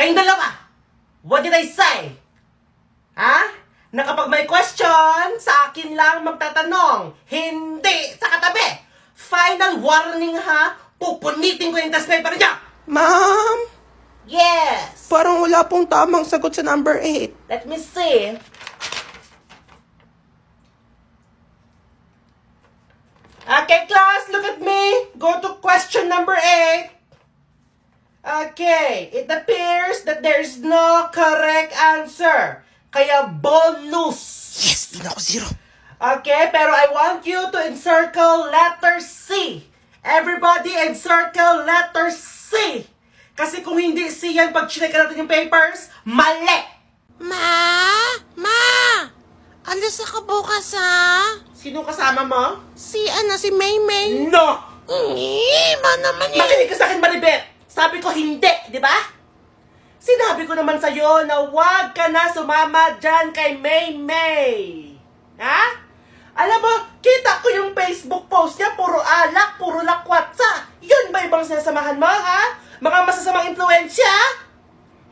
Kayong dalawa! What did I say? Ha? Na kapag may question, sa akin lang magtatanong. Hindi sa katabi. Final warning ha, pupunitin ko yung test paper niya. Ma'am, Yes! parang wala pong tamang sagot sa number 8. Let me see. Okay, class, look at me. Go to question number 8. Okay, it appears that there is no correct answer. Kaya bonus. Yes, din ako 0. Okay, pero I want you to encircle letter C. Everybody encircle letter C. Kasi kung hindi C yan, pag chinek natin yung papers, mali. Ma! Alis ako bukas ha? Sino kasama mo? Si Maymay. No! Ma naman Makinig ka sa akin, Maribet! Sabi ko hindi, di ba? Sinabi ko naman sa'yo na huwag ka na sumama dyan kay Maymay. Ha? Alam mo, kita ko yung Facebook post niya, puro alak, puro lakwatsa. Yun ba ibang sinasamahan mo, ha? Mga masasamang impluensya?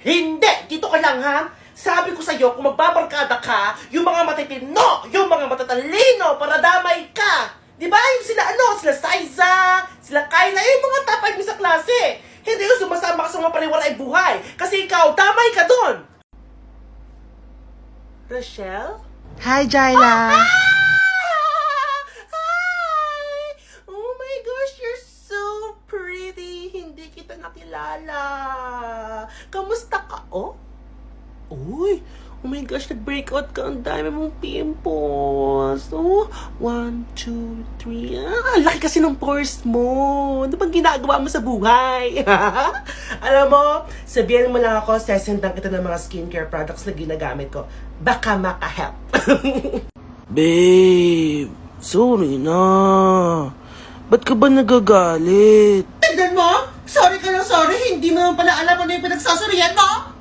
Hindi! Dito ka lang, ha? Sabi ko sa'yo, kung magbabarkada ka, yung mga matitino, yung mga matatalino, para damay ka. Di ba? Yung sila sila Saiza, sila Kyla, yung mga top 5 sa klase. Hindi yung sumasama ka sa mga paniwala ay buhay. Kasi ikaw, damay ka dun. Rochelle? Hi, Jaila. Hi! Oh my gosh, you're so pretty. Hindi kita nakilala. Kamusta ka? Uy! Oh my gosh, nag-breakout ka. Ang dami mong pimples. 1, 2, 3. Ang laki kasi ng pores mo. Ano bang ginagawa mo sa buhay? Alam mo, sabihan mo lang ako, sesendan kita ng mga skincare products na ginagamit ko. Baka maka-help. Babe, sorry na. Ba't ka ba nagagalit? Tignan mo! Sorry ka lang, sorry. Hindi mo pala alam ano yung pinagsasuriyan mo.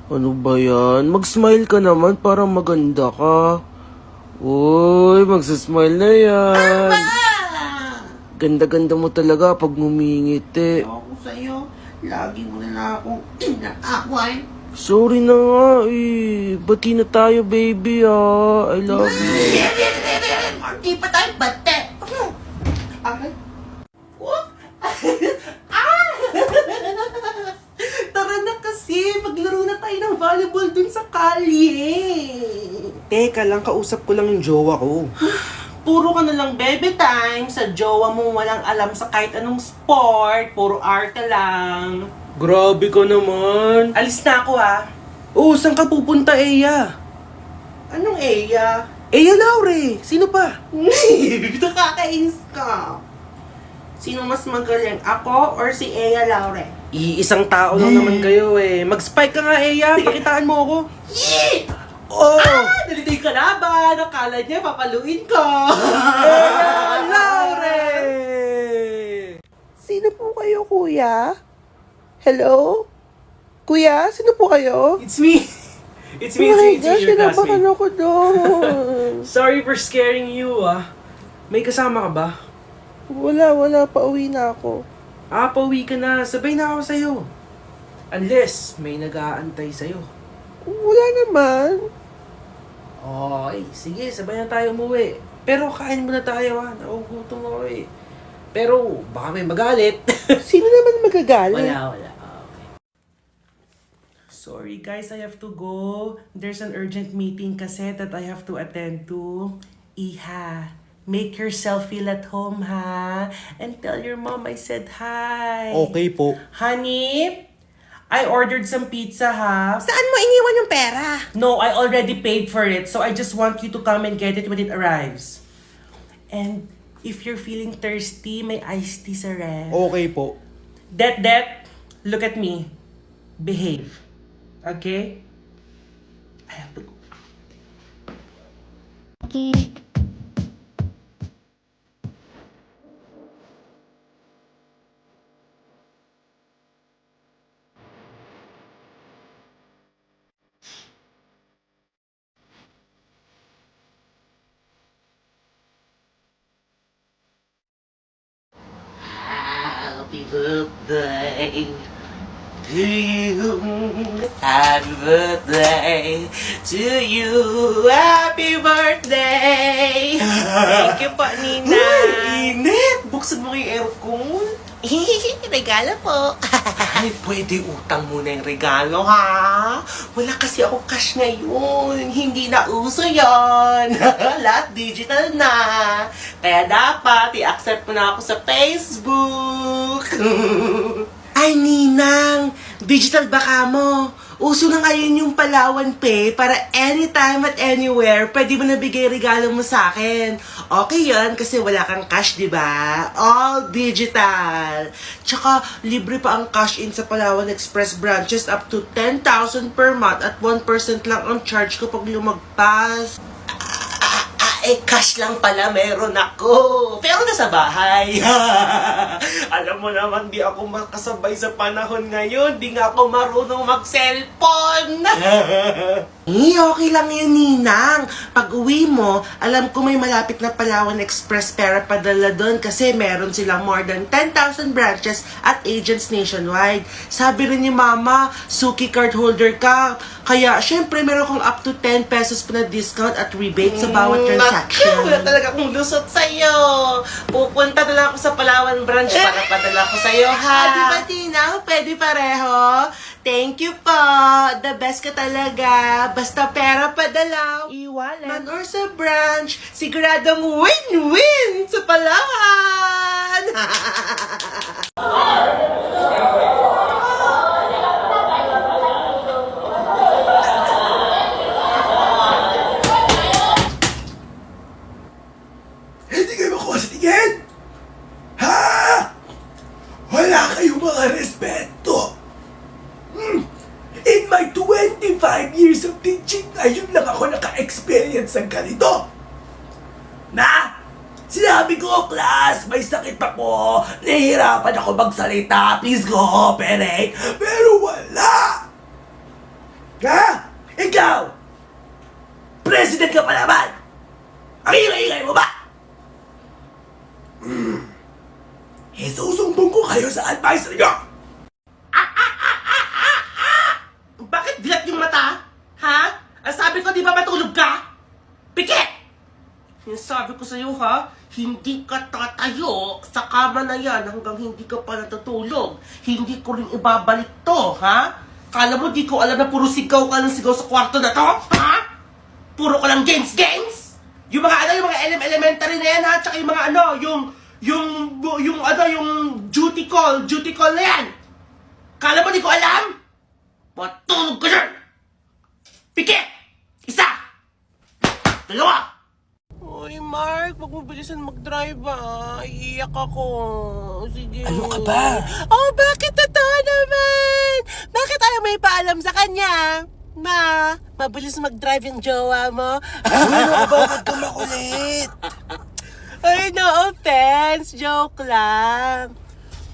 Ano ba yan? Mag-smile ka naman, parang maganda ka. Uy, magsasmile na yan. Ganda-ganda mo talaga pag ngumingiti. Ako sa'yo, lagi mo na lang akong inaakwan. Sorry na nga eh. Bati na tayo, baby ah. I love you. Hindi pa tayo bate. Okay. Tara na kasi, maglaro na tayo ng volleyball dun sa kalye. Teka lang, kausap ko lang yung jowa ko. Puro ka na lang baby time. Sa jowa mo walang alam sa kahit anong sport. Puro arte lang. Grabe ka naman. Alis na ako Oo, saan ka pupunta, Eya? Anong Eya? Eya Laure, sino pa? Nakakainis ka. Sino mas magaling? Ako or si Eya Laure? Iisang tao lang naman kayo eh. Mag-spike ka nga, Eya. Pakitaan mo ako. Yee! Oh! Nalito yung kalaban. Akala niya papaluin ko. Eya Laure! Sino po kayo, kuya? Hello? Kuya, sino po kayo? It's me! It's me, Oh my it's gosh, your kinabahan classmate. ako doon. Sorry for scaring you, May kasama ka ba? Wala, pauwi na ako. Pauwi ka na. Sabay na ako sa'yo. Unless may nag-aantay sa'yo. Wala naman. Okay, sige, sabay na tayo umuwi. Pero kain muna tayo, Nagugutom ako eh. Pero baka may magalit. Sino naman magagalit? Wala. Okay. Sorry guys, I have to go. There's an urgent meeting kasi that I have to attend to. Iha, make yourself feel at home, ha? And tell your mom I said hi. Okay po. Honey, I ordered some pizza, ha? Saan mo iniwan yung pera? No, I already paid for it, so I just want you to come and get it when it arrives. And if you're feeling thirsty, may iced tea sa ref. Okay po. Det, look at me. Behave. Okay? I have to go. Happy birthday to you. Happy birthday to you. Happy birthday. Thank you po, Nina. Uy, init. Buksan mo yung aircon. Regalo po. Ay, pwede utang muna yung regalo, ha? Wala kasi ako cash ngayon. Hindi na uso yon. Lahat digital na. Kaya dapat i-accept mo na ako sa Facebook. Ay, Ninang! Digital ba ka mo? Uso na ngayon yung Palawan Pay para anytime at anywhere, pwede mo nabigay regalo mo sa akin. Okay yan kasi wala kang cash, di ba? All digital. Tsaka, libre pa ang cash in sa Palawan Express branches up to 10,000 per month at 1% lang ang charge ko pag lumagpas. Cash lang pala meron ako. Pero nasa bahay. Alam mo naman, di ako makasabay sa panahon ngayon. Di nga ako marunong mag-cellphone. Okay lang yun, Ninang. Pag uwi mo, alam ko may malapit na Palawan Express para padala doon kasi meron silang more than 10,000 branches at agents nationwide. Sabi rin ni Mama, Suki card holder ka. Kaya, syempre, meron kang up to 10 pesos pa na discount at rebate sa bawat transaction. Wala talaga akong lusot sa'yo. Pupunta na lang ako sa Palawan branch para padala ko sa'yo, ha? Di ba, Tina? Pwede pareho? Thank you po. The best ka talaga. Basta pera padala. E-wallet. Man or sa branch, siguradong win-win sa Palawan. Hindi kayo makuha sa tingin? Ha? Wala kayong mga respeto. In my 25 years of teaching, ayun lang ako naka-experience ng ganito. Na? Sinabi ko, class, may sakit ako. Nahihirapan ako magsalita. Please cooperate. Pero wala. Ha? Ikaw? President ka pa naman. Ang ingay-ingay mo ba? Isusumbong ko kayo sa advisor nyo! Bakit dilat yung mata? Ha? Ang sabi ko, di ba matulog ka? Pikit! Yung sabi ko sa'yo, ha? Hindi ka tatayo sa kama na yan hanggang hindi ka pa natutulog. Hindi ko rin ibabalik to, ha? Kala mo di ko alam na puro sigaw ka ng sigaw sa kwarto na to? Ha? Puro ka lang games? Yung mga yung mga elementary na yan, ha? Tsaka yung mga yung duty call na yan. Kala mo di ko alam? Matulog ka dyan! Pikit! Isa! Dalawa! Uy, Mark, wag mo bilisan mag-drive iiyak ako. Sige. Ano ka ba? Oh, bakit totoo naman? Bakit ayaw may paalam sa kanya? Mabilis mag-drive yung jowa mo. Ano ka ba? Huwag ka makulit. Ay, no offense. Joke lang.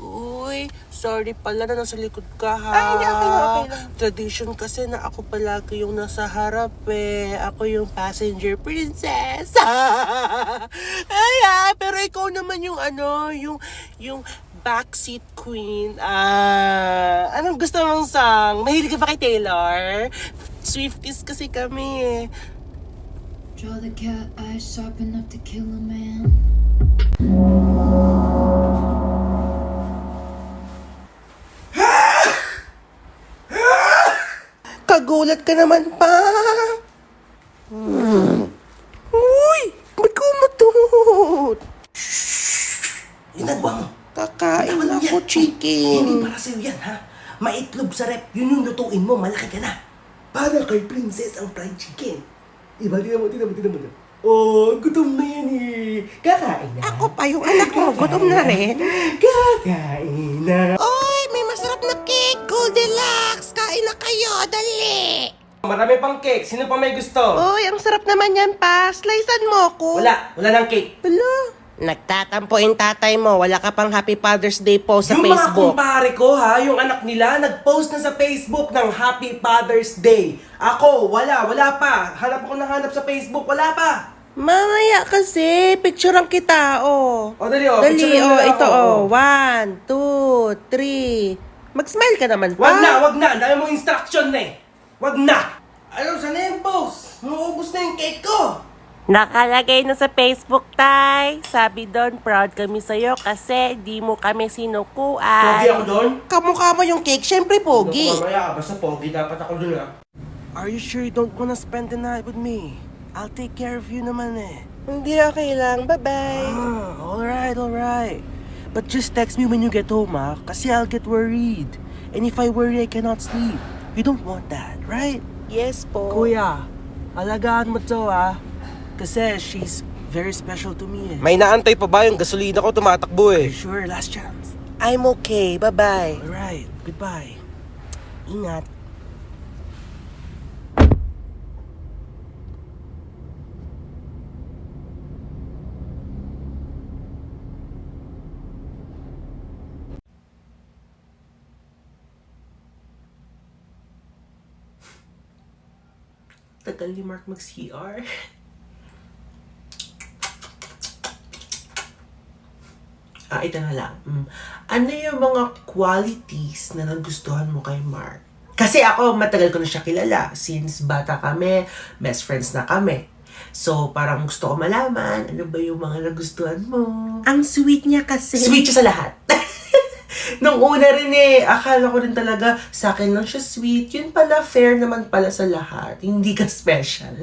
Uy, sorry pala na nasa likod ka, ha? Ay, hindi, okay lang. Tradition kasi na ako palagi yung nasa harap, eh. Ako yung passenger princess. Ay, pero ikaw naman yung yung backseat queen. Anong gusto mong song? Mahilig ka ba kay Taylor? Swifties kasi kami, eh. Draw the cat eyes sharp enough to kill a man. Kagulat ka naman pa. Uy! Ba't kumatot? Inagwa mo. Kakain Tama lang ako, yan. chicken. Hindi para sa'yo yan, ha? Maitlog sa rep. Yun yung lutuin mo. Malaki ka na. Para kay princess ang fried chicken. Iba, tingnan mo. Oh, gutom na yan eh. Kakain na. Ako pa, yung anak mo, gutom na rin. Kakain na. Oy, may masarap na cake, Goldilocks. Kain na kayo, dali. Marami pang cake. Sino pa may gusto? Oy, ang sarap naman yan, pa. Slicean mo ko. Wala ng cake. Wala. Nagtatampo yung tatay mo. Wala ka pang Happy Father's Day post sa Yung mga Facebook. kumpare ko, ha, yung anak nila, nag-post na sa Facebook ng Happy Father's Day. Ako, wala pa. Hanap sa Facebook, wala pa. Mamaya kasi, picturean kita, oh. O, dali, Dali, picturean mo oh, na ito, ako. oh. 1, 2, 3. Mag-smile ka naman pa. Wag na. Ang dami mong instruction na eh. Wag na. Ano, sana yung boss? Maubos na yung cake ko. Nakalagay na sa Facebook, Tay. Sabi doon, proud kami sa'yo kasi di mo kami sinukuan. Pogi ako doon? Kamukha mo yung cake, syempre pogi. Mamaya ka, basta pogi. Dapat ako doon ah. Are you sure you don't wanna spend the night with me? I'll take care of you naman eh. Hindi okay lang, bye-bye. Alright. But just text me when you get home, ah. Kasi I'll get worried. And if I worry, I cannot sleep. You don't want that, right? Yes po. Kuya, alagaan mo to, ah. Kasi she's very special to me, eh. May naantay pa ba yung gasolina ko tumatakbo eh? Sure, last chance. I'm okay, bye-bye. Alright, goodbye. Ingat. Tagal ni Mark mag-CR. Ito na lang. Ano yung mga qualities na nagustuhan mo kay Mark? Kasi ako, matagal ko na siya kilala. Since bata kami, best friends na kami. So, parang gusto ko malaman, ano ba yung mga nagustuhan mo? Ang sweet niya kasi. Sweet siya sa lahat. Nung una rin akala ko rin talaga, sa akin lang siya sweet. Yun pala, fair naman pala sa lahat. Hindi ka special.